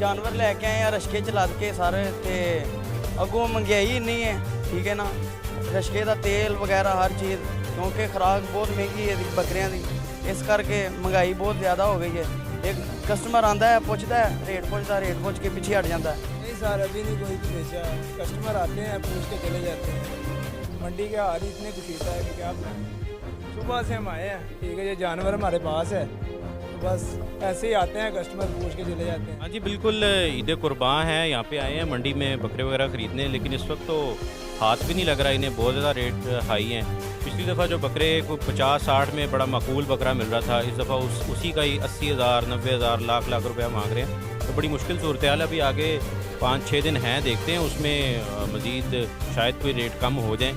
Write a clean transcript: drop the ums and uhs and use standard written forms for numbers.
जानवर लैके आए हैं रशके चला के सारे ते अगों महंगाई इन्नी है, ठीक है ना, रशके का तेल वगैरह हर चीज़, क्योंकि खुराक बहुत महंगी है बकरियां की, इस करके महंगाई बहुत ज़्यादा हो गई है। एक कस्टमर आता है पूछता है रेट पूछ के पीछे हट जाता है। नहीं सर, अभी नहीं कोई भी बेचा। कस्टमर आते हैं पूछ के चले जाते हैं। मंडी के हाल ही इतने कुशीदा है कि क्या बताएं। सुबह से हम आए हैं, ठीक है, ये जानवर हमारे पास है, तो बस ऐसे ही आते हैं कस्टमर पूछ के चले जाते हैं। हाँ जी बिल्कुल, ईद कुर्बान है, यहाँ पे आए हैं मंडी में बकरे वगैरह ख़रीदने, लेकिन इस वक्त तो हाथ भी नहीं लग रहा, इन्हें बहुत ज़्यादा रेट हाई हैं। पिछली दफ़ा जो बकरे को 50-60 में बड़ा माकूल बकरा मिल रहा था, इस दफ़ा उसी का ही 80,000 90,000 लाख रुपया मांग रहे हैं। तो बड़ी मुश्किल सूरत हाल है। अभी आगे 5-6 दिन हैं, देखते हैं उसमें मज़ीद शायद कोई रेट कम हो जाए।